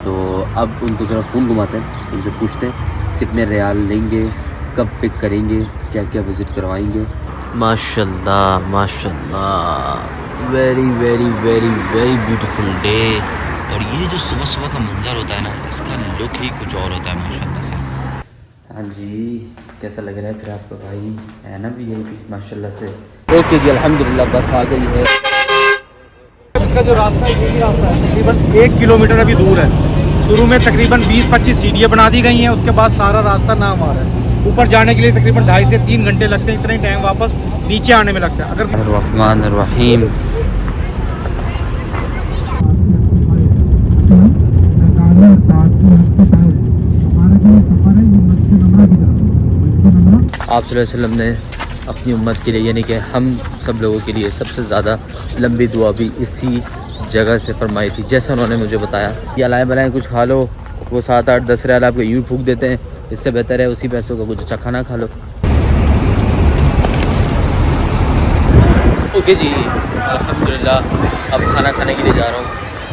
तो अब उनको ज़रा फ़ोन घुमाते हैं, उनसे पूछते हैं कितने रियाल लेंगे, कब पिक करेंगे, क्या क्या विज़िट करवाएंगे। माशाल्लाह माशाल्लाह, very very very very beautiful day. और ये जो सुबह सुबह का मंज़र होता है ना, इसका लुक ही कुछ और होता है माशाल्लाह से। हाँ जी, कैसा लग रहा है फिर आपका भाई, है ना भी यही माशाल्लाह से। ओके जी, अल्हम्दुलिल्लाह बस आ गई है। इसका जो रास्ता है ये भी रास्ता है तकरीबन 1 किलोमीटर अभी दूर है। शुरू में तकरीबन 20-25 सीढ़ियाँ बना दी गई हैं, उसके बाद सारा रास्ता नाम आ रहा है। ऊपर जाने के लिए तकरीबन 2.5 से 3 घंटे लगते हैं, इतना ही टाइम वापस नीचे आने में लगता है। अगर रहमान रहीम। आप सल्लल्लाहु अलैहि वसल्लम ने अपनी उम्मत के लिए, यानी कि हम सब लोगों के लिए सबसे ज़्यादा लंबी दुआ भी इसी जगह से फरमाई थी, जैसा उन्होंने मुझे बताया। ये अलाए बलाएँ कुछ खा लो, वो 7-8-10 रियाल आपको यूँ फूँक देते हैं, इससे बेहतर है उसी पैसों का कुछ अच्छा खाना खा लो। ओके जी, अल्हम्दुलिल्लाह अब खाना खाने के लिए जा रहा हूँ।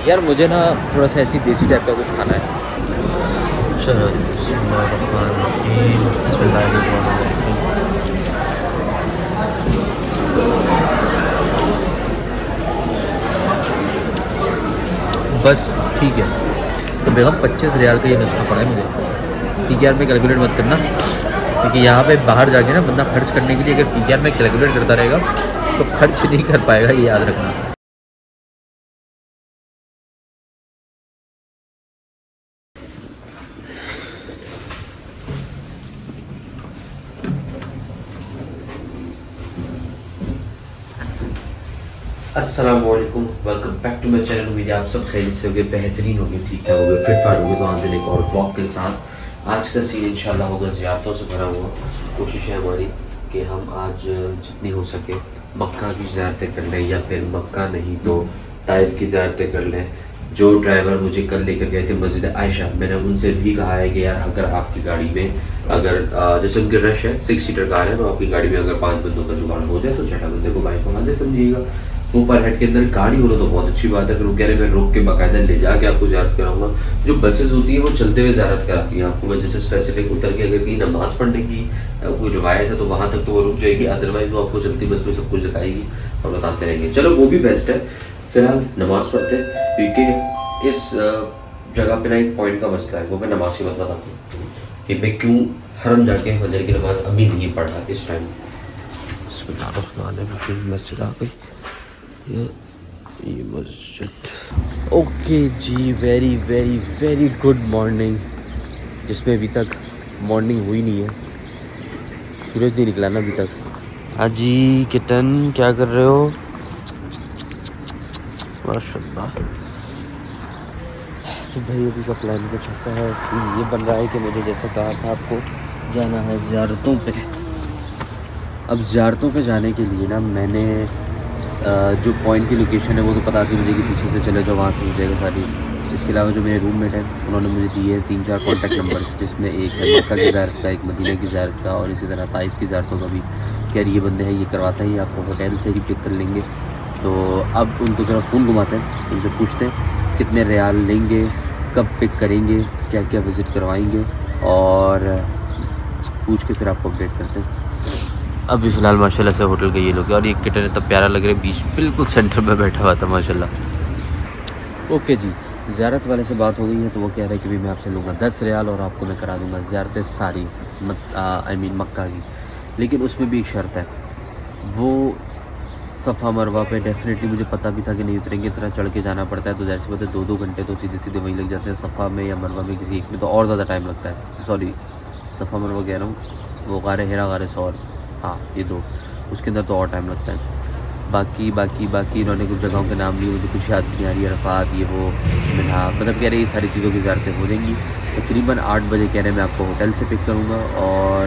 यार मुझे ना थोड़ा सा ऐसी देसी टाइप का कुछ खाना है। चलो बस ठीक है। तो बेगम 25 रियाल का ये नुस्खा पड़ा है मुझे। पी के आर में कैलकुलेट मत करना, क्योंकि यहाँ पे बाहर जाके ना बंदा खर्च करने के लिए अगर पी के आर में कैलकुलेट करता रहेगा तो खर्च नहीं कर पाएगा, ये याद रखना। अस्सलामुअलैकुम, welcome back to my channel. उम्मीद है आप सब खैरियत से होंगे, बेहतरीन होंगे, ठीक ठाक होंगे, फिट फाट होंगे। तो आज एक और व्लॉग के साथ आज का सीन इंशाल्लाह होगा ज़ियारतों से भरा हुआ। कोशिश है हमारी कि हम आज जितनी हो सके मक्का की ज़ियारतें कर लें, या फिर मक्का नहीं तो ताइफ की ज़ियारतें कर लें। जो ड्राइवर मुझे कल लेकर गए थे मस्जिद आयशा, मैंने उनसे भी कहा है कि यार अगर आपकी गाड़ी में अगर जैसे उनकी रश है 6 सीटर कार है, तो आपकी गाड़ी में अगर 5 बंदों का जुगाड़ हो जाए तो छठा बंदे को बाइक को हाजिर समझिएगा। वो पर हेड के अंदर गाड़ी हो तो बहुत अच्छी बात है, फिर वो कह रहे मैं रोक के बाकायदा ले जाके आपको ज़ियारत कराऊंगा। जो बसेस होती हैं वो चलते हुए ज़ियारत कराती हैं आपको, वजह से स्पेसिफिक उतर के अगर कहीं नमाज़ पढ़ने की कोई रिवायत है तो वहाँ तक तो वो रुक जाएगी, अदरवाइज़ वो आपको चलती बस में सब कुछ दिखाएगी और बताते रहेंगे। चलो वो भी बेस्ट है। फिलहाल नमाज़ पढ़ते, क्योंकि इस जगह पे ना एक पॉइंट का मसला है, वो मैं नमाज के बाद बताता हूँ कि मैं क्यों हरम जाके फजर की नमाज़ अभी नहीं पढ़ रहा इस टाइम। मस्जिद आ गई ये मस्जिद। ओके जी, very very very good morning, जिसमें अभी तक मॉर्निंग हुई नहीं है, सूरज नहीं निकला ना अभी तक। हाँ जी किटन, क्या कर रहे हो? माशाल्लाह। तो भाई अभी का प्लान कुछ ऐसा है, सीन ये बन रहा है कि मुझे जैसे कहा था आपको जाना है ज़ियारतों पे। अब ज़ियारतों पे जाने के लिए ना मैंने जो पॉइंट की लोकेशन है वो तो पता थी मुझे कि पीछे से चले जाओ, वहाँ से मिल जाएगा सारी। इसके अलावा जो मेरे रूममेट हैं उन्होंने मुझे दिए 3-4 कॉन्टैक्ट नंबर्स, जिसमें एक है मक्का की ज़ियारत का, एक मदीना की ज़ियारत का, और इसी तरह ताइफ की ज़ियारतों का भी। खैर ये बंदे हैं, ये करवाते हैं, ये आपको होटल से ही पिक कर लेंगे। तो अब उनको ज़रा फ़ोन घुमाते हैं, उनसे पूछते हैं कितने रियाल लेंगे, कब पिक करेंगे, क्या क्या विज़िट करवाएंगे, और पूछ के फिर आपको अपडेट करते हैं। अभी फ़िलहाल माशाल्लाह से होटल के ये लोग हैं, और ये किटन इतना प्यारा लग रहा है, बीच बिल्कुल सेंटर में बैठा हुआ था माशाल्लाह। ओके जी, ज़ियारत वाले से बात हो गई है, तो वो कह रहे हैं कि भाई मैं आपसे लूँगा 10 रियाल और आपको मैं करा दूँगा ज़ियारतें सारी मक्का की। लेकिन उसमें भी एक शर्त है, वो सफ़ा मरवा पे डेफिनेटली, मुझे पता भी था कि नहीं उतरेंगे, इतना चढ़ के जाना पड़ता है, तो ज़ाहिर सी बात है 2-2 घंटे तो सीधे सीधे वहीं लग जाते हैं। सफ़ा में या मरवा में किसी एक में तो और ज़्यादा टाइम लगता है। सॉरी, सफ़ा मरवा कह रहा हूँ, वो गारे हिरा गारे सौर, हाँ ये दो, उसके अंदर तो और टाइम लगता है। बाकी इन्होंने कुछ जगहों के नाम लिए, मुझे कुछ याद नहीं आ रही, अरफात ये वो मिना, मतलब कह रहे ये सारी चीज़ों की ज़ियारतें हो जाएंगी। तकरीबन 8 बजे कह रहे मैं आपको होटल से पिक करूँगा, और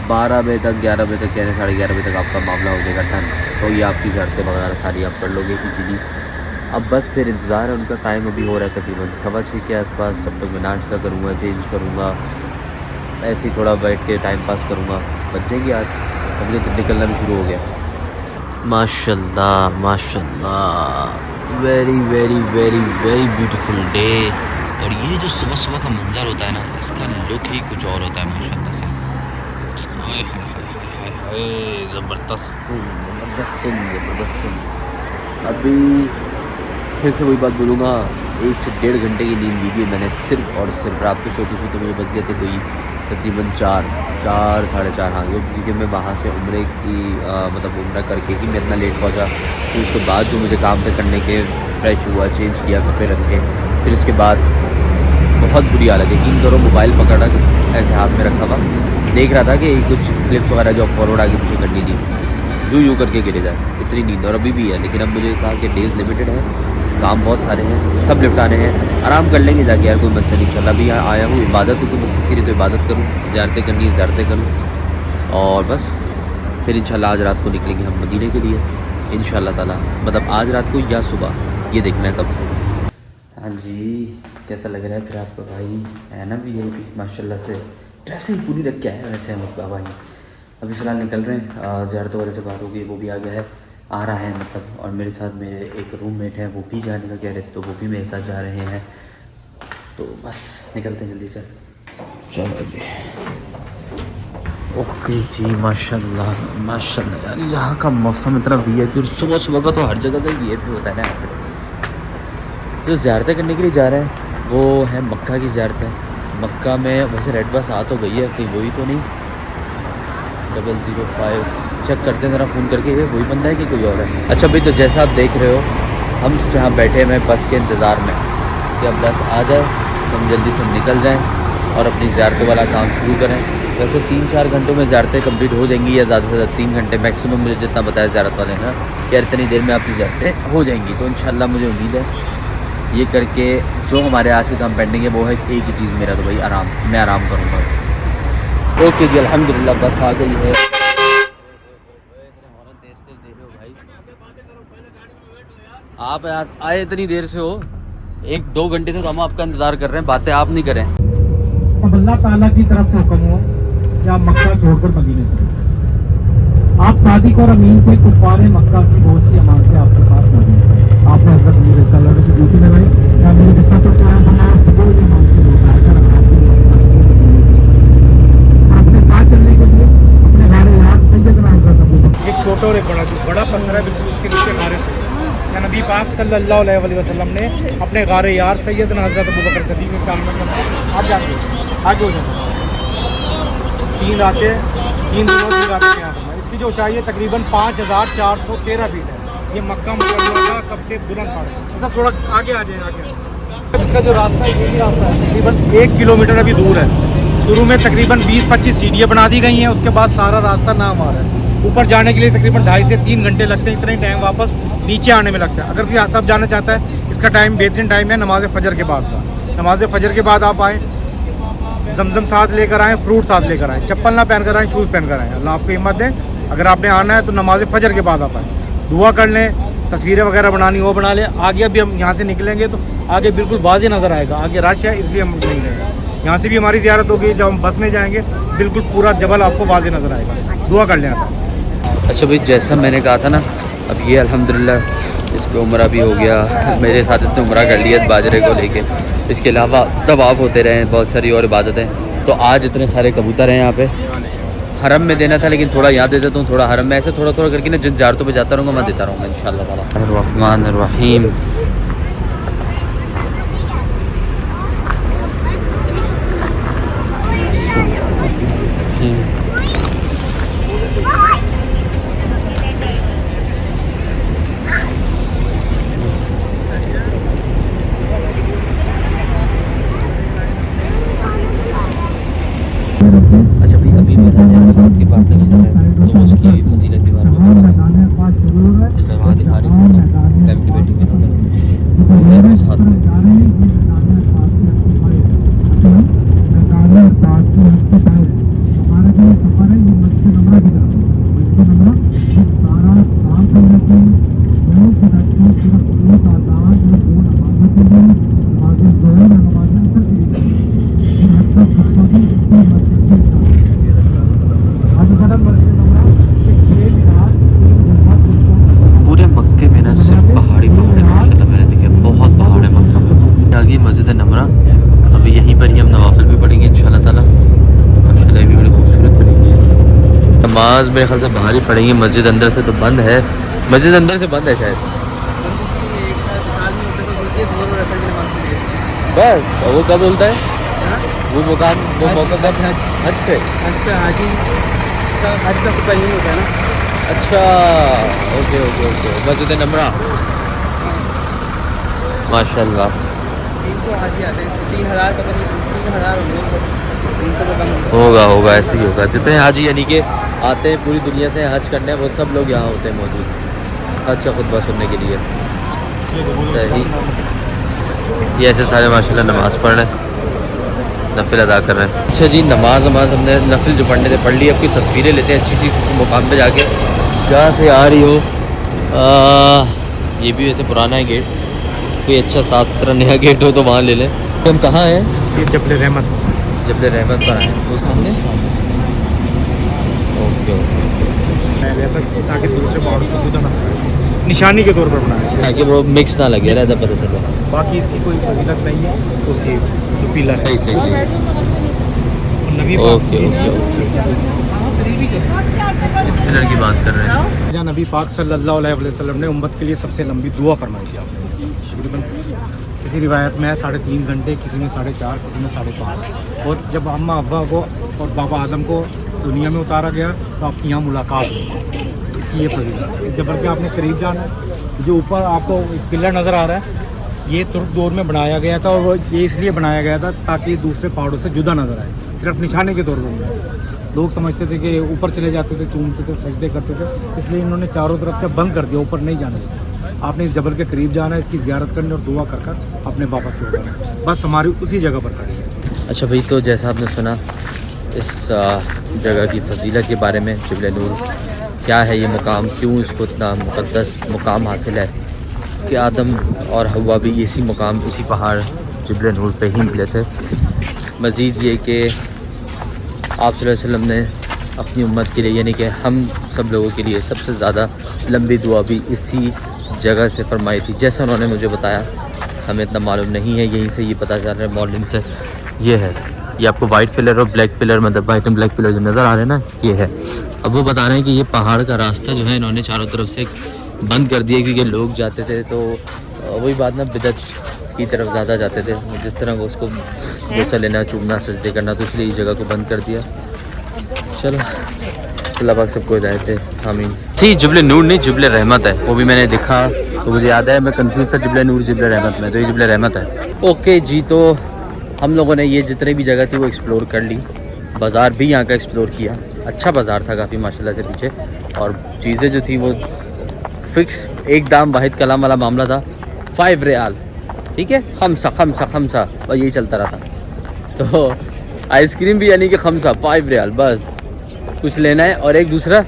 12 बजे तक 11 बजे तक कह रहे 11:30 बजे तक आपका मामला हो जाएगा डन। तो ये आपकी ज़ियारतें वगैरह सारी आप कर लोगे इजीली। अब बस फिर इंतज़ार है उनका, टाइम अभी हो रहा है तकरीबन 6:15 के आसपास। तब तक मैं नाश्ता करूँगा, चेंज करूँगा, ऐसे ही थोड़ा बैठ के टाइम पास करूँगा। बच जाएंगे आज, अभी तो निकलना भी शुरू हो गया। माशाल्लाह माशाल्लाह, very very very very beautiful day. और ये जो सुबह सुबह का मंजर होता है ना, इसका लुक ही कुछ और होता है माशाल्लाह से। हाय हाय हाय हाय, ज़बरदस्त ज़बरदस्त। अभी फिर से वही बात बोलूँगा, 1 से 1.5 घंटे की नींद ली थी मैंने सिर्फ और सिर्फ। रात को सोते सोते मुझे बज गए थे कोई तकरीबन 4 साढ़े 4 हाँ, क्योंकि मैं वहाँ से उम्रे की मतलब उम्रा करके ही मैं इतना लेट पहुँचा। फिर उसके बाद जो मुझे काम पे करने के फ्रेश हुआ, चेंज किया, कपड़े रखे, फिर उसके बाद बहुत बुरी हालत है। यकीन करो, मोबाइल पकड़ा ऐसे हाथ में रखा हुआ, देख रहा था कि कुछ क्लिप्स वगैरह जो फॉरवर्ड आगे पीछे करनी थी, यूँ करके गिरे जाए, इतनी नींद। और अभी भी है, लेकिन अब मुझे कहा कि डेज़ लिमिटेड है, काम बहुत सारे हैं, सब निपटाने हैं, आराम कर लेंगे जाके यार, कोई मसला नहीं। चल अभी यहाँ आया हूँ, इबादत तो मकसद की रही तो इबादत करूँ, ज़ियारतें करनी है ज़ियारतें करूँ, और बस फिर इंशाल्लाह आज रात को निकलेंगे हम मदीने के लिए इंशाल्लाह ताला। मतलब आज रात को या सुबह, ये देखना है कब। हाँ जी, कैसा लग रहा है फिर आपको भाई, है ना भी यही माशाल्लाह से ड्रेसिंग पूरी रख के आया है वैसे हम भाई। अभी फ़िलहाल निकल रहे हैं, ज़ियारतों वाले से बात हो गई, वो भी आ गया है, आ रहा है मतलब। और मेरे साथ मेरे एक रूममेट है, वो भी जाने का कह रहे थे, तो वो भी मेरे साथ जा रहे हैं। तो बस निकलते हैं जल्दी से, चलो जी। ओके जी, माशाल्लाह माशाल्लाह यार, यहाँ का मौसम इतना वीआईपी, सुबह सुबह का तो हर जगह का वीआईपी होता है ना यहाँ पे। जो ज़ियारतें करने के लिए जा रहे हैं वो है मक्का की ज़ियारत है। मक्का में वैसे रेड बस आ तो गई है, कहीं वही तो नहीं, 005 चेक करते हैं ज़रा फ़ोन करके, ये वही बंदा है कि कोई और है। अच्छा भाई, तो जैसा आप देख रहे हो, हम जहाँ बैठे हैं बस के इंतज़ार में कि अब बस आ जाए तो हम जल्दी से निकल जाएं और अपनी ज़ियारतों वाला काम शुरू करें। वैसे 3-4 घंटों में ज़ियारतें कंप्लीट हो जाएंगी, या ज़्यादा से ज़्यादा 3 घंटे मैक्सिमम, मुझे जितना बताया ज़ियारत वाले ना कि यार इतनी देर में आपकी ज़ियारतें हो जाएंगी। तो इंशाल्लाह मुझे उम्मीद है ये करके जो हमारे आज के काम पेंडिंग है वो है एक ही चीज़, मेरा तो भाई आराम, मैं आराम करूँगा। ओके जी, अल्हम्दुलिल्लाह बस आ गई है। आप आए इतनी देर से हो, 1-2 घंटे से तो हम आपका इंतज़ार कर रहे हैं, बातें आप नहीं करें। अब अल्लाह ताला की तरफ से हुक्म हो कि आप मक्का छोड़कर मदीने चले। आप सादिक और अमीन थे, कुफार मक्का की बहुत सी अमानतें आपके पास आ गई। आपने हज़रत अमीर तआला की ड्यूटी लगाई, या मेरे जितना तो क्या बना वो ये अमानतें लौटाकर आपने साथ चलने के लिए अपने गारे याद सैयदना हज़रत अबू बकर, एक छोटा और एक बड़ा पत्थर है, बिल्कुल उसके नीचे गारे से या नबी पाक सल्लल्लाहु अलैहि वसल्लम ने अपने गारे यार सैयदना हज़रत अबू बकर सिद्दीक़ के काम में आगे हो जाते 3 रातें 3 दिनों की रातें यहाँ पर। इसकी जो ऊंचाई है तकरीबन 5413 फीट है। ये मक्का मुकर्रमा का सबसे बुलंद पहाड़ है। सब थोड़ा आगे आ जाए, आगे। इसका जो रास्ता है, ये भी रास्ता है, तकरीबन 1 किलोमीटर अभी दूर है। शुरू में तकरीबन 20-25 सीढ़ियाँ बना दी गई हैं, उसके बाद सारा रास्ता नामवार है। ऊपर जाने के लिए तकरीबन 2.5 से 3 घंटे लगते हैं, इतना ही टाइम वापस नीचे आने में लगता है। अगर कोई सब जाना चाहता है, इसका टाइम बेहतरीन टाइम है नमाज फ़जर के बाद का। नमाज फ़जर के बाद आप आएँ, जमजम साथ लेकर आएँ, फ्रूट साथ लेकर आएँ, चप्पल ना पहन कर आएँ, शूज़ पहन कर आएँ। अल्लाह आपको हिम्मत दें। अगर आपने आना है तो नमाज फ़जर के बाद आप आएँ, दुआ कर लें, तस्वीरें वगैरह बनानी वो बना लें। आगे अभी हम यहाँ से निकलेंगे तो आगे बिल्कुल वाज़े नज़र आएगा, आगे रश है इसलिए हम नहीं गए। यहाँ से भी हमारी ज़ियारत होगी, जब हम बस में जाएंगे बिल्कुल पूरा जबल आपको वाज़े नज़र आएगा। दुआ कर लें ऐसा। अच्छा भाई, जैसा मैंने कहा था ना, अब ये अल्हम्दुलिल्लाह इस पर उम्रा भी हो गया, मेरे साथ इसने उम्रा कर लिया बाजरे को लेके। इसके अलावा तवाफ़ होते रहे, बहुत सारी और इबादतें। तो आज इतने सारे कबूतर हैं यहाँ पे, हरम में देना था लेकिन थोड़ा यहाँ दे देता हूँ, थोड़ा हरम में, ऐसे थोड़ा थोड़ा करके ना जिन ज़ियारतों पे जाता रहूँगा मैं देता रहूँगा इंशाअल्लाह ताला। अर्रहमानिर्रहीम। के पास से गुजर रहा है तो उसकी फजीलत के बारे में वहाँ दिखा रही थी, फैमिली बैठी हुई नमाज मेरे ख्याल से बाहर ही पढ़ेंगे, मस्जिद अंदर से तो बंद है, मस्जिद अंदर से बंद है शायद। बस और वो कब बोलता है वो मकान वो मौका कब है? हज पे हाजी का हज का खुतबा यही होता है ना। अच्छा ओके ओके ओके। मस्जिद नमरा माशाल्लाह 300 हाजी आते हैं, 3000 का 3000 होगा होगा ऐसे ही होगा। जितने हाजी यानी कि आते हैं पूरी दुनिया से हज करने, वो सब लोग यहाँ होते हैं मौजूद हज का खुतबा सुनने के लिए। सही, ये ऐसे सारे माशाल्लाह नमाज़ पढ़ रहे हैं, नफिल अदा कर रहे हैं। अच्छा जी, नमाज हमने नफिल जो पढ़ने थे पढ़ ली। अब कुछ तस्वीरें लेते हैं अच्छी सी इस मुकाम पे जाके जहाँ से आ रही हो। ये भी वैसे पुराना है गेट, कोई अच्छा साफ सुथरा नया गेट हो तो वहाँ ले लें। हम कहाँ हैं? ये जबल रहमत, जबल रहमत पर आए वो सामने। ओके ओके, ताकि दूसरे पहाड़ों से जुदा ना हो, निशानी के तौर पर बनाया है ताकि वो मिक्स ना लगे, रहता पता चले। बाकी इसकी कोई फजीलत नहीं है, उसकी जो पिलर है। सही सही सही। नबी ओके ओके ओके, इस पिलर की बात कर रहे हैं। जहाँ नबी पाक सल्लल्लाहु अलैहि वसल्लम ने उम्मत के लिए सबसे लंबी दुआ फरमाई थी आपने। तकरीबन किसी रिवायत में है 3.5 घंटे, किसी में 4.5, किसी में 5.5। और जब अम्मा अब्बा को और बाबा आदम को दुनिया में उतारा गया तो आपकी यहाँ मुलाकात हुई। इसकी ये फजीलत जबर के आपने करीब जाना है। जो ऊपर आपको एक पिलर नज़र आ रहा है, ये तुर्क दौर में बनाया गया था, और ये इसलिए बनाया गया था ताकि दूसरे पहाड़ों से जुदा नज़र आए, सिर्फ निशाने के तौर पर बनाया। लोग समझते थे कि ऊपर चले जाते थे, चूमते थे, सजदे करते थे, इसलिए इन्होंने चारों तरफ से बंद कर दिया, ऊपर नहीं जाने दिया। आपने इस जबल के करीब जाना है, इसकी ज़ियारत करनी और दुआ कर कर अपने वापस लौटना है। बस हमारी उसी जगह पर खड़ी है। अच्छा भाई, तो जैसा आपने सुना इस जगह की फजीलत के बारे में, जबल नूर क्या है ये मुकाम, क्यों इसको इतना मुक़द्दस मुकाम हासिल है कि आदम और हव्वा भी इसी मुकाम, इसी पहाड़ जबल नूर पे ही मिले थे। मज़ीद ये कि आप सल्लल्लाहु अलैहि वसल्लम ने अपनी उम्मत के लिए यानी कि हम सब लोगों के लिए सबसे ज़्यादा लंबी दुआ भी इसी जगह से फरमाई थी। जैसा उन्होंने मुझे बताया, हमें इतना मालूम नहीं है, यहीं से ये पता चल रहा है मॉर्निंग से। ये है, ये आपको वाइट पिलर और ब्लैक पिलर, मतलब वाइट एंड ब्लैक पिलर जो नज़र आ रहे हैं ना, ये है। अब वो बता रहे हैं कि ये पहाड़ का रास्ता जो है इन्होंने चारों तरफ से बंद कर दिया, क्योंकि लोग जाते थे तो वही बात ना, बिदअत की तरफ ज़्यादा जाते थे, जिस तरह वो उसको बोसा लेना, चूमना, सजदे करना, तो इसलिए इस जगह को बंद कर दिया। चलो अल्लाह पाक सबको हिदायत दे, आमीन। जी, जबल नूर नहीं, जबल रहमत है, वो भी मैंने देखा तो मुझे याद है, मैं कंफ्यूज था जबल नूर जबल रहमत में, तो ये जबल रहमत है। ओके जी, तो हम लोगों ने ये जितनी भी जगह थी वो एक्सप्लोर कर ली, बाज़ार भी यहाँ का एक्सप्लोर किया। अच्छा बाज़ार था काफ़ी माशाल्लाह से पीछे, और चीज़ें जो थी वो फिक्स एक दाम वाहिद कलाम वाला मामला था, 5 रियाल, ठीक है, खमसा खमसा खमसा, और यही चलता रहा था। तो आइसक्रीम भी यानी कि खमसा 5 रियाल बस, कुछ लेना है, और एक दूसरा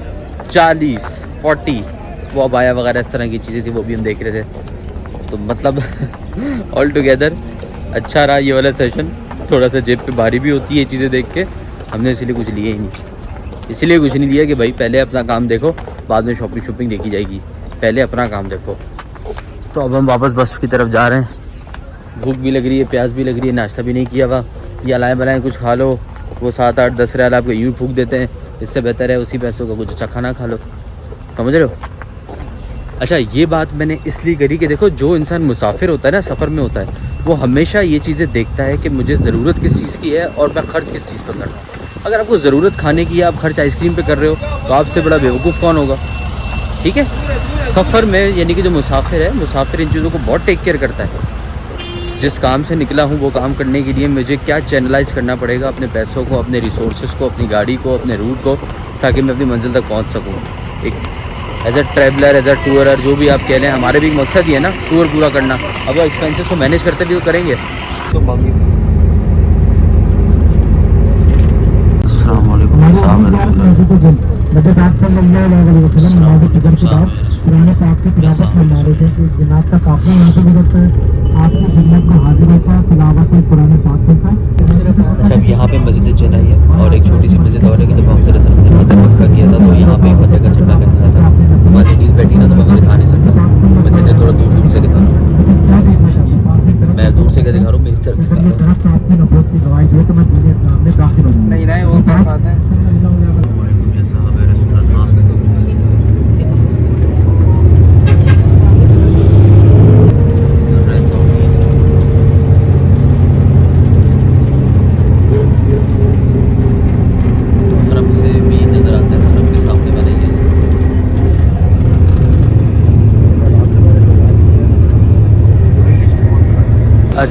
40 40 वो अबाया वगैरह इस तरह की चीज़ें थी, वो भी हम देख रहे थे। तो मतलब ऑल टुगेदर अच्छा रहा ये वाला सेशन। थोड़ा सा जेब पे भारी भी होती है ये चीज़ें देख के, हमने इसीलिए कुछ लिए ही नहीं, इसलिए कुछ नहीं लिया कि भाई पहले अपना काम देखो, बाद में शॉपिंग देखी जाएगी, पहले अपना काम देखो। तो अब हम वापस बस की तरफ जा रहे हैं, भूख भी लग रही है, प्यास भी लग रही है, नाश्ता भी नहीं किया हुआ। ये अलाए बलाएँ कुछ खा लो, वो 7 8 10 रियाल आपको यूँ फूक देते हैं, इससे बेहतर है उसी पैसों का कुछ अच्छा खाना खा लो, समझ रहे हो। अच्छा, ये बात मैंने इसलिए करी कि देखो, जो इंसान मुसाफिर होता है ना, सफ़र में होता है, वो हमेशा ये चीज़ें देखता है कि मुझे ज़रूरत किस चीज़ की है और मैं ख़र्च किस चीज़ पर कर रहा हूँ। अगर आपको ज़रूरत खाने की है, आप खर्च आइसक्रीम पे कर रहे हो, तो आपसे बड़ा बेवकूफ़ कौन होगा, ठीक है। सफ़र में यानी कि जो मुसाफिर है, मुसाफिर इन चीज़ों को बहुत टेक केयर करता है। जिस काम से निकला हूँ वो काम करने के लिए मुझे क्या चैनलाइज़ करना पड़ेगा, अपने पैसों को, अपने रिसोर्सेज को, अपनी गाड़ी को, अपने रूट को, ताकि मैं अपनी मंजिल तक पहुँच सकूँ। एक as a traveller, as a tourer, जो भी आप कह लें, हमारे भी एक मकसद ही है ना टूर पूरा करना। अब वो एक्सपेंसेस को मैनेज करते भी वो करेंगे तो पुराने पाक की तिलावत फरमा रहे थे कि जनाब का काफिला यहाँ से गुजरता है, आपकी खिदमत में हाजिर होता है, तिलावत पुराने पाक का। अच्छा, अब यहाँ पे मस्जिद चेन्नई है, और एक छोटी सी मस्जिद और है कि जब हम सल्लल्लाहु अलैहि वसल्लम ने फतह मक्का किया था तो यहाँ पे फतह का झंडा लगा था। हमारी नीज बैठी ना, तो मैं दिखा नहीं सकता, मस्जिद थोड़ा दूर दूर से दिखा, मैं दूर से क्या दिखा रहा हूँ, मेरी तरफ दिखा रहा हूँ। नहीं वो क्या बात है।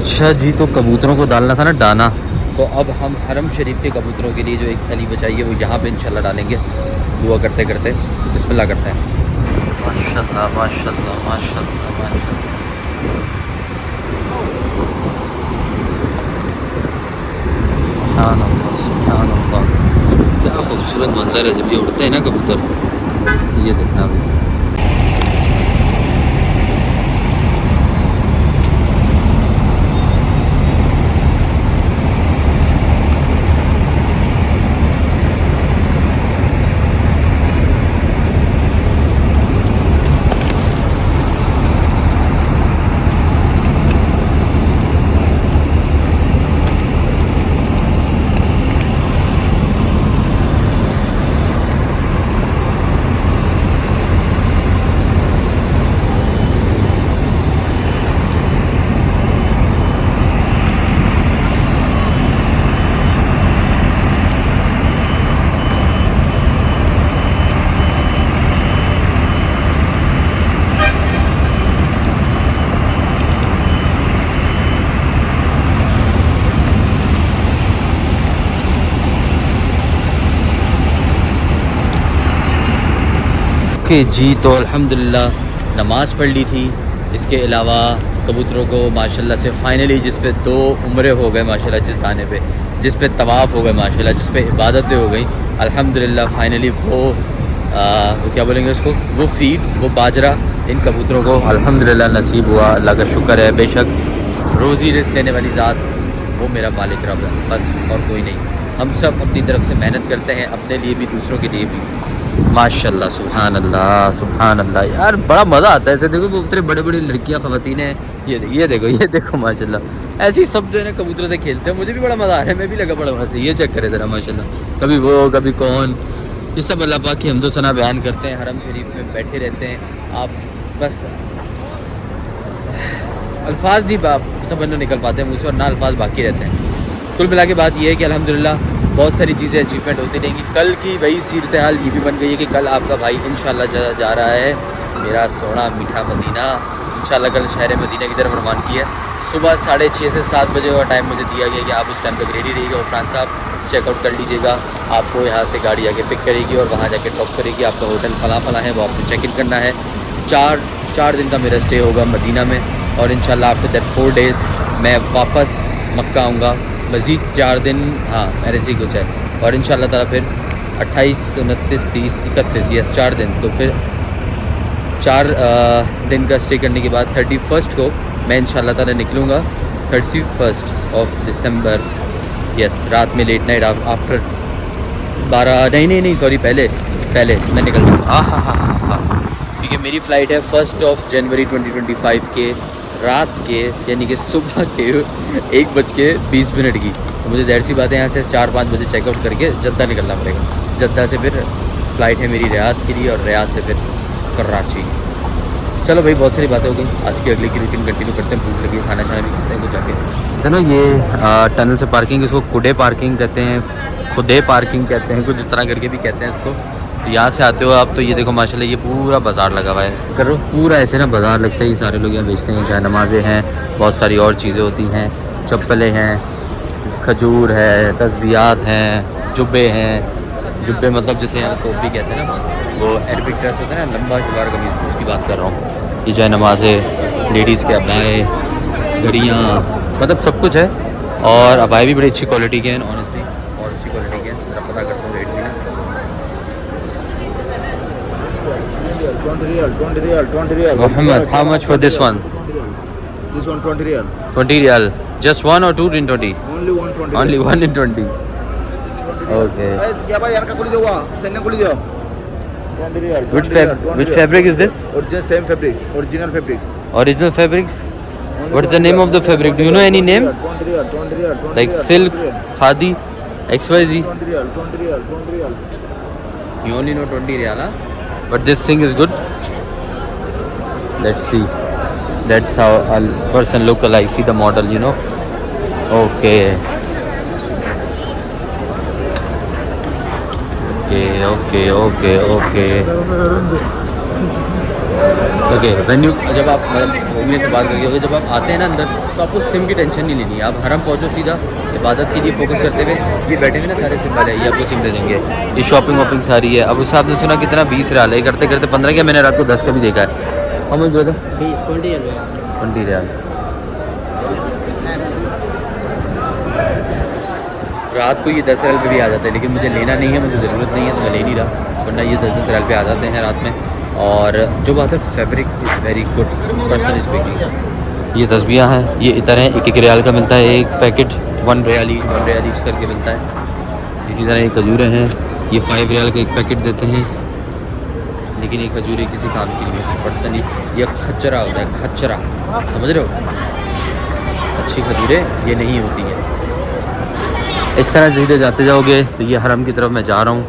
अच्छा जी, तो कबूतरों को डालना था ना दाना, तो अब हम हरम शरीफ के कबूतरों के लिए जो एक थैली बचाई है वो यहाँ पे इंशाल्लाह डालेंगे, दुआ करते करते बिस्मिल्लाह करते हैं। माशाल्लाह माशाल्लाह माशाल्लाह माशाल्लाह। सुभान अल्लाह, क्या खूबसूरत मंजर है जब ये उड़ते हैं ना कबूतर। ये देखना अभी ओके जी। तो अल्हम्दुलिल्लाह नमाज़ पढ़ ली थी। इसके अलावा कबूतरों को माशाल्लाह से फ़ाइनली जिस पे 2 उम्रे हो गए माशाल्लाह, जिस दाने पे, जिस पे तवाफ़ हो गए माशाल्लाह, जिस पे इबादतें हो गई अल्हम्दुलिल्लाह, फ़ाइनली वो क्या बोलेंगे उसको, वो फीड, वो बाजरा इन कबूतरों को अल्हम्दुलिल्लाह नसीब हुआ। अल्लाह का शुक्र है। बेशक रोज़ी रिज़्क़ देने वाली ज़ात वो मेरा मालिक रब है, बस और कोई नहीं। हम सब अपनी तरफ से मेहनत करते हैं, अपने लिए भी दूसरों के लिए भी। माशाल्लाह सुभान अल्लाह यार, बड़ा मज़ा आता है ऐसे। देखो कबूतर, बड़े बड़ी लड़कियां, ख़वातीन हैं, ये देखो माशाल्लाह। ऐसे ही सब जो है ना कबूतरों से खेलते हैं, मुझे भी बड़ा मज़ा आ रहा है, मैं भी लगा बड़ा मज़ा। ये चेक करे ज़रा माशाल्लाह, कभी वो कभी कौन, ये सब अल्लाह पाक की हम्दो सना बयान करते हैं, हरम शरीफ में बैठे रहते हैं। आप बस अल्फाज नहीं समझ नहीं निकल पाते हैं मुझसे, और ना अल्फाज बाकी रहते हैं। कुल मिला के बात ये है कि अल्हम्दुलिल्लाह बहुत सारी चीज़ें अचीवमेंट होती रहेंगी। कल की वही सीरत हाल ये भी बन गई है कि कल आपका भाई इंशाल्लाह जा रहा है मेरा सोना मीठा मदीना, इंशाल्लाह कल शहर मदीना की तरफ रवान किया। सुबह 6:30 से 7 बजे का टाइम मुझे दिया गया कि आप उस टाइम तक रेडी रहिएगा। और फ्रांस साहब चेकआउट कर लीजिएगा, आपको यहाँ से गाड़ी आके पिक करेगी और वहाँ जाके ड्रॉप करेगी। आपका होटल फला है, वो आपको चेक इन करना है। 4 दिन का मेरा स्टे होगा मदीना में, और इंशाल्लाह आफ्टर दैट 4 डेज़ मैं वापस मक्का आऊँगा। मज़ीद 4 दिन, हाँ ऐसे ही कुछ है। और इंशाल्लाह ताला फिर 28, 29, 30, 31 यस 4 दिन। तो फिर 4 दिन का स्टे करने के बाद 31 को मैं इंशाल्लाह ताला निकलूँगा। 31 ऑफ दिसंबर यस, रात में लेट नाइट आफ्टर 12 नहीं सॉरी पहले मैं निकल जाऊँगा। हाँ क्योंकि मेरी फ़्लाइट है 1 जनवरी 2025 के रात के, यानी कि सुबह के 1:20 की। तो मुझे ज़ाहिर सी बात है यहाँ से 4-5 बजे चेकआउट करके जद्दा निकलना पड़ेगा। जद्दा से फिर फ़्लाइट है मेरी रियाद के लिए, और रियाद से फिर कराची। चलो भाई, बहुत सारी बातें हो गई। आज की अगली की रूटीन कंटिन्यू करते हैं। भूख लगी, खाना भी खाते हैं कुछ जाके। तो ना ये टनल से पार्किंग, इसको कुडे पार्किंग कहते हैं, खुदे पार्किंग कहते हैं, कुछ इस तरह करके भी कहते हैं इसको। तो यहाँ से आते हो आप, तो ये देखो माशाल्लाह ये पूरा बाज़ार लगा हुआ है। करो पूरा ऐसे ना बाज़ार लगता है, ये सारे लोग यहाँ बेचते हैं। चाहे नमाज़ें हैं, बहुत सारी और चीज़ें होती हैं, चप्पलें हैं, खजूर है, तस्बीहात हैं, जुब्बे हैं। जुब्बे मतलब जिसे यहाँ टोपी कहते हैं ना, वो अरबिक ड्रेस होता है ना, लंबा शलवार कमीज़, उसकी बात कर रहा हूँ। ये जो है नमाज़ें, लेडीज़ के अबाए, घड़ियाँ, मतलब सब कुछ है। और अबाए भी बड़ी अच्छी क्वालिटी के हैं ऑनेस्टली, और अच्छी क्वालिटी के हैं। ज़रा पता करता हूँ रेट भी ना। 20 riyal. Muhammad, how much for this one? This one 20 riyal. 20 riyal. Just one or two in 20? Only 120. Only one in 20. Okay. Which fabric is this? Just same fabrics, original fabrics. Original fabrics? What is the name of the fabric? Do you know any name? 20 riyal. Like silk, khadi, XYZ? 20 riyal. You only know 20 riyal, huh? But this thing is good. Let's see. That's how a person look like. See the model, you know. Okay. Okay venue जब आप घूमने से बात करके जब आप आते हैं ना अंदर तो आपको सिम की टेंशन नहीं लेनी है। आप हरम पहुँचो सीधा इबादत के लिए फोकस करते हुए ये बैठे हुए ना सारे सिम वाले ये आपको सिम दे देंगे। ये शॉपिंग वॉपिंग सारी है। अब उससे आपने सुना कितना 20 रियाल है, करते करते 15 क्या, मैंने रात को 10 का भी देखा है। हम बोला था 20 रियाल। रात को ये 10 रियाल पे भी आ जाता है, लेकिन मुझे लेना नहीं है, मुझे ज़रूरत नहीं है तो मैं ले नहीं रहा, वरना ये 10 रियाल पे आ जाते हैं रात में। और जो बात है fabric is very good person speaking. ये तस्बीहां हैं, ये इतर हैं, 1-1 रियाल का मिलता है एक पैकेट, 1 रियाली करके मिलता है। इसी तरह ये खजूरें हैं, ये 5 रियाल का एक पैकेट देते हैं, लेकिन ये खजूरें किसी काम की नहीं है पर्सनली। ये खच्चरा होता है, खच्चरा, समझ रहे हो, अच्छी खजूरें ये नहीं होती हैं। इस तरह सीधे जाते जाओगे तो ये हरम की तरफ मैं जा रहा हूँ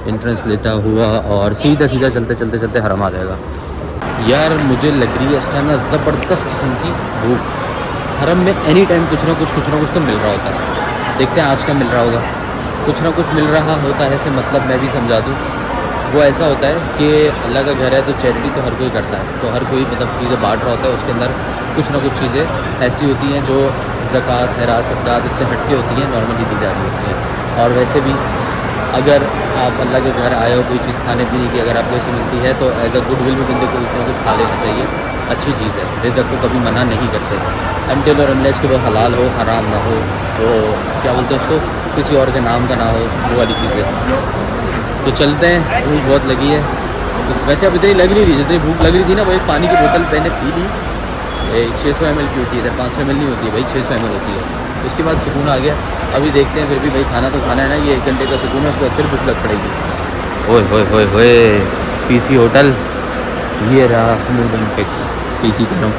एंट्रेंस लेता हुआ, और सीधा सीधा चलते हरम आ जाएगा। यार मुझे लग रही है इस टाइम ना ज़बरदस्त किस्म की भूख। हरम में एनी टाइम कुछ ना कुछ तो मिल रहा होता है। देखते हैं आज क्या मिल रहा होगा। कुछ ना कुछ मिल रहा होता है से मतलब मैं भी समझा दूँ, वो ऐसा होता है कि अल्लाह का घर है तो चैरिटी तो हर कोई करता है, तो हर कोई मतलब चीज़ें बांट रहा होता है। उसके अंदर कुछ ना कुछ चीज़ें ऐसी होती हैं जो ज़कात खैरात सदक़ात इससे हटके होती हैं, नॉर्मली दी जा रही होती हैं। और वैसे भी अगर आप अल्लाह के घर आए हो, कोई चीज़ खाने पीने की अगर आपको ऐसी मिलती है तो एज अ गुड विल भी बंदे को कुछ ना कुछ खा लेना चाहिए। अच्छी चीज़ है, रिज़्क़ को कभी मना नहीं करते अनटिल और अनलेस कि वो हलाल हो, हराम ना हो, तो क्या बोलते हैं उसको, किसी और के नाम का ना हो, वो वाली चीज़ें। तो चलते हैं, भूख बहुत लगी है। तो वैसे अब इतनी लग नहीं रही जितनी भूख लग रही थी ना। वो एक पानी की बोतल मैंने पी ली, 600 ml की होती है, 500 ml नहीं होती है भाई, 600 ml होती है। उसके बाद सुकून आ गया। अभी देखते हैं, फिर भी भाई खाना तो खाना है ना, ये 1 घंटे का सुकून है, उसके बाद फिर भूख लग पड़ेगी। ओए होए पीसी होटल, ये रहा मूगन पिक, पीसी कह रहा हूँ।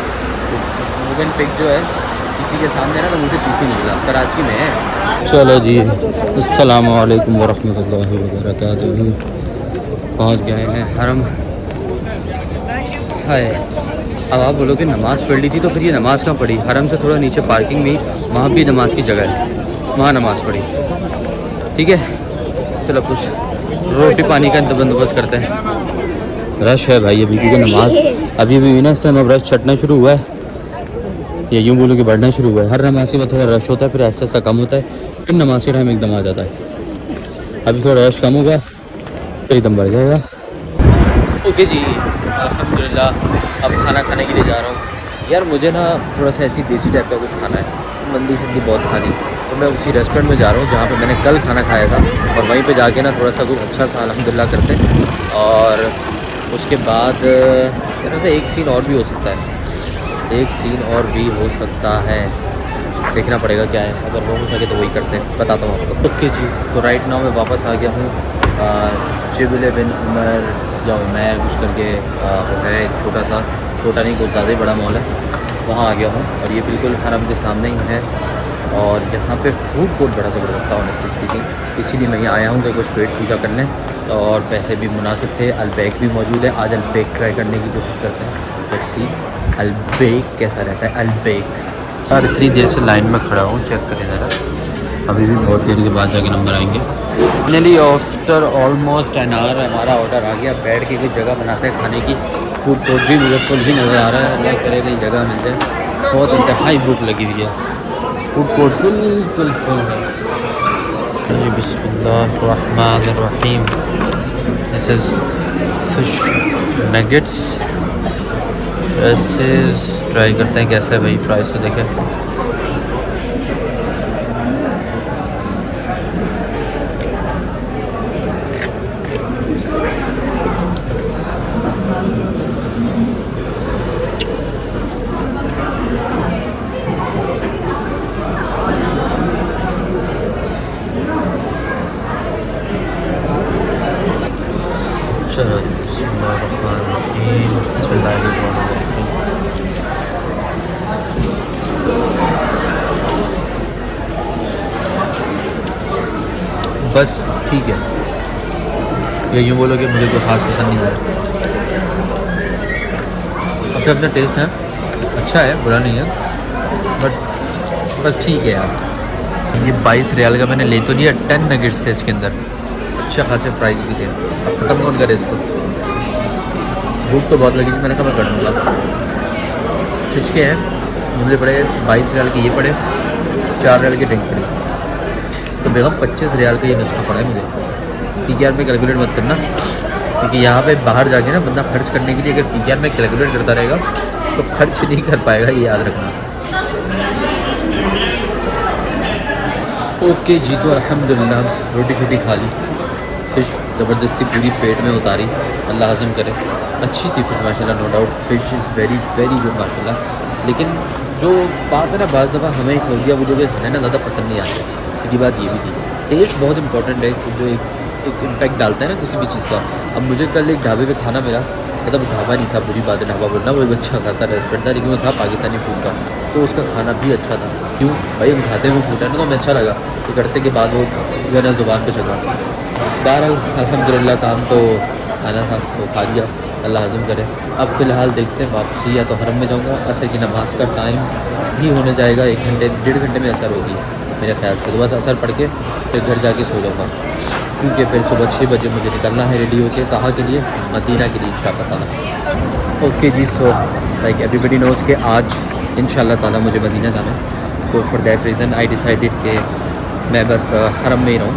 मूगन पिक जो है पीसी के सामने ना, तो मुझे पीसी निकला, कराची में है। चलो जी, अस्सलाम वालेकुम वरहमतुल्लाहि वबरकातुहू। पहुँच गए हैं हरम। हाय, अब आप बोलो कि नमाज़ पढ़ ली थी तो फिर ये नमाज़ कहाँ पढ़ी? हरम से थोड़ा नीचे पार्किंग में, वहाँ भी नमाज़ की जगह है, वहाँ नमाज़ पढ़ी। ठीक है, चलो कुछ रोटी पानी का बंदोबस्त करते हैं। रश है भाई अभी, क्योंकि नमाज अभी भी ना इस टाइम अब रश छटना शुरू हुआ है, या यूँ बोलो कि बढ़ना शुरू हुआ है। हर नमाज के बाद थोड़ा रश होता है, फिर ऐसा कम होता है, फिर नमाज के टाइम एकदम आ जाता है। अभी थोड़ा रश कम होगा, फिर एकदम बढ़ जाएगा। ओके जी, अल्हम्दुलिल्लाह अब खाना खाने के लिए जा रहा हूँ। यार मुझे ना थोड़ा सा ऐसी देसी टाइप का कुछ खाना है, मंदी शंदी बहुत खानी, तो मैं उसी रेस्टोरेंट में जा रहा हूँ जहाँ पे मैंने कल खाना खाया था, और वहीं पे जाके ना थोड़ा सा कुछ अच्छा सा अल्हम्दुलिल्लाह करते हैं। और उसके बाद मेरे से एक सीन और भी हो सकता है, देखना पड़ेगा क्या है, अगर वो हो सके तो वही करते हैं, बताता हूँ आपको। ओके जी, तो राइट नाउ मैं वापस आ गया हूँ जिबल बिन उमर या उमैर कुछ करके वो है, छोटा नहीं कुछ ज़्यादा ही बड़ा मॉल है, वहाँ आ गया हूँ। और ये बिल्कुल हरम के सामने ही है, और यहाँ पे फूड कोर्ट बड़ा ज़बरदस्त था ऑनेस्टली स्पीकिंग, इसीलिए मैं यहाँ आया हूँ कि कुछ पेट पूजा करने, और पैसे भी मुनासिब थे। अलबेक भी मौजूद है, आज अलबेक ट्राई करने की कोशिश करते हैं। लेट्स सी अलबेक कैसा रहता है। अलबेक यार इतनी देर से लाइन में खड़ा हूँ, चेक करें ज़रा, अभी भी बहुत देर के बाद जाके नंबर आएंगे। Finally after almost an hour हमारा ऑर्डर आ गया। बैठ के कोई जगह बनाते हैं खाने की, फूड कोर्ट भी मुझे फुल भी नज़र आ रहा है, अल्लाह करे कहीं जगह मिल जाए, बहुत इंतहाई भूख लगी हुई है। फूड कोर्ट बिल्कुल फुल है। बिस्मिल्लाहिर्रहमानिर्रहीम, this is fish nuggets, fries try करते हैं कैसा है भाई। फ्राइज तो देखें, चलो बिस्मिल्लाहिर्रहमानिर्रहीम, बिस्मिल्लाहिर्रहमानिर्रहीम। बस ठीक है, या यूँ बोलो कि मुझे कोई ख़ास पसंद नहीं आया। अपना अपना टेस्ट है, अच्छा है, बुरा नहीं है, बट बस ठीक है यार। ये 22 रियाल का मैंने ले तो लिया, 10 नगेट्स थे इसके अंदर, अच्छा खासे फ्राइज भी थे। अब ख़त्म कौन करे इसको, भूख तो बहुत लगी थी, मैंने कहा मैं कर दूँगा। खिचके हैं, मुझे पड़े 22 रियाल के ये पड़े, 4 रियाल की ड्रिंक पड़ी, तो बेगम 25 रियाल का ये नुस्खा पड़ा है मुझे। PKR में कैलकुलेट मत करना, क्योंकि यहाँ पे बाहर जाके ना बंदा खर्च करने के लिए अगर PKR में कैलकुलेट करता रहेगा तो खर्च नहीं कर पाएगा, ये याद रखना। ओके जी, तो अल्हम्दुलिल्लाह रोटी छोटी खा ली, फिश ज़बरदस्ती पूरी पेट में उतारी, अल्लाह हज़म करे। अच्छी थी फिश माशाल्लाह, no doubt, fish is very very good माशाल्लाह। लेकिन जो बात है ना, बाज़ दफ़ा हमें सऊदीया वो जो खाना ना ज़्यादा पसंद नहीं आता, सीधी बात ये भी थी। टेस्ट बहुत इंपॉर्टेंट है, जो एक इम्पैक्ट डालता है ना किसी भी चीज़ का। अब मुझे कल एक ढाबे पे खाना मिला, मतलब ढाबा नहीं था, बुरी बात है ढाबा बोलना, वो एक अच्छा खासा रेस्टोरेंट था, लेकिन वो था पाकिस्तानी फूड का, तो उसका खाना भी अच्छा था। क्यों भाई, हम खाते हैं वो फूड है ना, तो हमें अच्छा लगा, तो करसे के बाद वो जो है ना ज़ुबान पर चढ़ा। बहरहाल अल्हम्दुलिल्लाह काम तो खाना था, वो खा लिया, अल्लाह हज़म करे। अब फ़िलहाल देखते हैं वापसी, या तो हरम में जाऊँगा, असर की नमाज़ का टाइम भी होने जाएगा, 1 घंटे 1.5 घंटे में असर होगी मेरे ख्याल से, तो बस असर पढ़ के फिर घर जाके सो जाऊँगा, क्योंकि फिर सुबह 6 बजे मुझे निकलना है रेडी होके। कहाँ के लिए? मदीना के लिए इंशाअल्लाह ताला। ओके जी, सो लाइक एवरीबडी नोज़ कि आज इंशाअल्लाह ताला मुझे मदीना जाना है, तो for that reason I decided कि मैं बस हरम में ही रहूँ,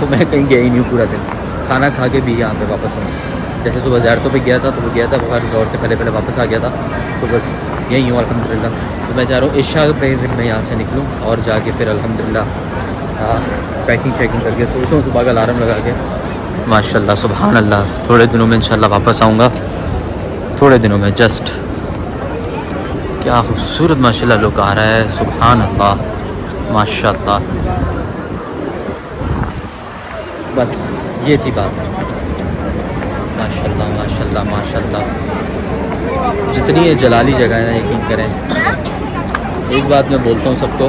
तो मैं कहीं गया ही नहीं हूँ पूरा दिन, खाना खा के भी यहाँ पे वापस आऊँ। जैसे सुबह ज़ियारतों पे गया था, तो वो गया था बाहर दौर से पहले वापस आ गया था, तो बस यहीं हूँ अल्हम्दुलिल्लाह। तो मैं चाह रहा हूँ इशा पे फिर मैं यहाँ से निकलूँ और जाके फिर अल्हम्दुलिल्लाह पैकिंग करके सोचूँ, सुबह का अलार्म लगा के। माशाल्लाह सुभान अल्लाह, थोड़े दिनों में इंशाल्लाह वापस आऊँगा, थोड़े दिनों में। जस्ट क्या खूबसूरत माशाल्लाह लुक आ रहा है, सुभान अल्लाह माशाल्लाह। बस ये थी बात, माशाल्लाह माशाल्लाह माशाल्लाह। जितनी ये जलाली जगह है ना, यकीन करें, एक बात मैं बोलता हूँ सबको,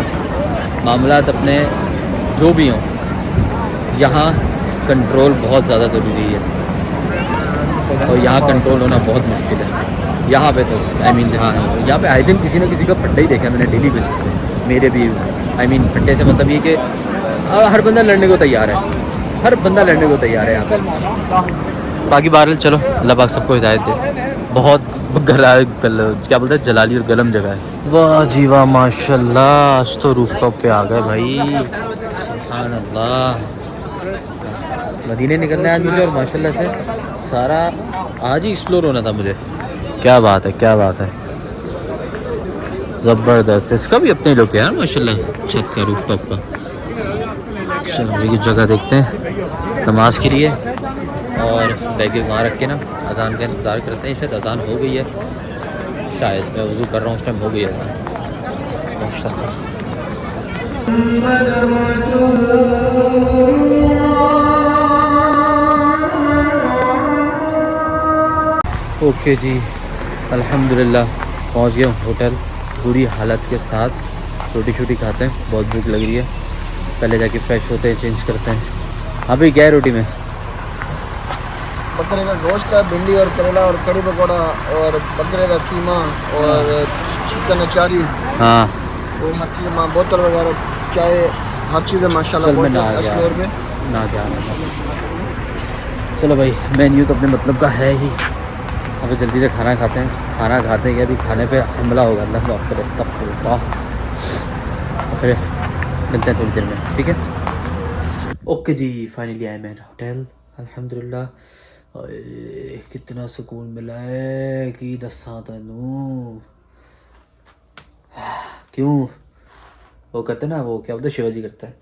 मामलात अपने जो भी हों, यहाँ कंट्रोल बहुत ज़्यादा ज़रूरी है, और यहाँ कंट्रोल होना बहुत मुश्किल है। यहाँ पे तो जहाँ यहाँ पे आए दिन किसी न किसी का फड्डा ही देखा मैंने डेली बेसिस पे, मेरे भी फड्डे से मतलब ये कि हर बंदा लड़ने को तैयार है, हर बंदा लड़ने को तैयार है यहाँ पे। बाकी बहरहाल चलो, अल्लाह पाक सबको हिदायत दे। बहुत क्या बोलते हैं, जलाली और गलम जगह है। वाह जी वाह माशाल्लाह, आज तो रूफ टॉप पे आ गए भाई, सुभान अल्लाह। मदीने निकलना है आज मुझे, और माशाल्लाह से सारा आज ही एक्सप्लोर होना था मुझे। क्या बात है, क्या बात है, ज़बरदस्त। इसका भी अपने लोग यार माशाल्लाह, छत का रूफ टॉप का। चलो ये जगह देखते हैं नमाज के लिए, और बैग वहाँ रख के ना अजान का इंतज़ार करते हैं। शायद अजान हो गई है, शायद मैं वज़ू कर रहा हूँ उस टाइम हो गई है अजान। ओके जी, अल्हम्दुलिल्लाह पहुँच गया हूँ होटल, पूरी हालत के साथ। रोटी छोटी खाते हैं, बहुत भूख लग रही है, पहले जाके फ्रेश होते हैं, चेंज करते हैं। हाँ भाई, क्या है रोटी में? बकरे का गोश्त है, भिंडी और करेला और कड़ी पकौड़ा, और बकरे का कीमा और चिकन अचारी, हाँ वो हर चीज़ बोतल वगैरह, चाय, हर चीज़ है माशाल्लाह। चल मैं ना बहुत गया, फ्लोर पे ना क्या। चलो भाई, मेन्यू तो अपने मतलब का है ही। अब जल्दी से खाना खाते हैं, खाना खाते हैं कि अभी खाने पे हमला होगा, अल्लाह माफ़ करे, अस्तग़फिरुल्लाह। तो फिर मिलते हैं थोड़ी देर में, ठीक है? ओके जी, finally I am at hotel, अल्हम्दुलिल्लाह। कितना सुकून मिला है कि दसा तैनू। क्यों, वो कहते हैं ना, वो क्या बोलते हैं, शिवाजी करता है।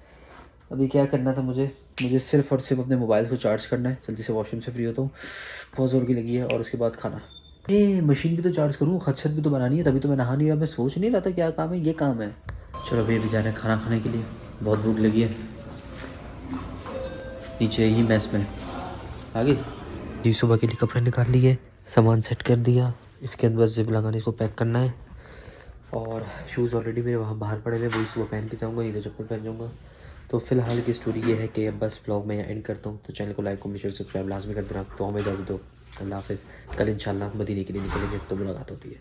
अभी क्या करना था मुझे सिर्फ़ और सिर्फ अपने मोबाइल को चार्ज करना है, जल्दी से वॉशरूम से फ्री होता हूँ, बहुत ज़ोर की लगी है, और उसके बाद खाना। मशीन भी तो चार्ज करूँ, खत भी तो बनानी है, तभी तो मैं नहा नहीं रहा। मैं सोच नहीं रहा था क्या काम है, ये काम है। चलो अभी जाना है खाना खाने के लिए, बहुत भूख लगी है। नीचे ही मेस में आगे जी। सुबह के लिए कपड़े निकाल लिए, सामान सेट कर दिया, इसके अंदर जिप लगाने, इसको पैक करना है। और शूज़ ऑलरेडी मेरे वहाँ बाहर पड़े हुए, वही सुबह पहन के जाऊँगा, नहीं तो चप्पल पहन जाऊँगा। तो फिलहाल की स्टोरी ये है कि अब बस व्लॉग में एंड करता हूँ। तो चैनल को लाइक, कमेंट, शेयर, सब्सक्राइब लाजमी कर देना। तो हमें इजाज़त दो, अल्लाह हाफ़िज़। कल इंशाल्लाह मदीने के लिए निकलेंगे, तो मुलाकात होती है।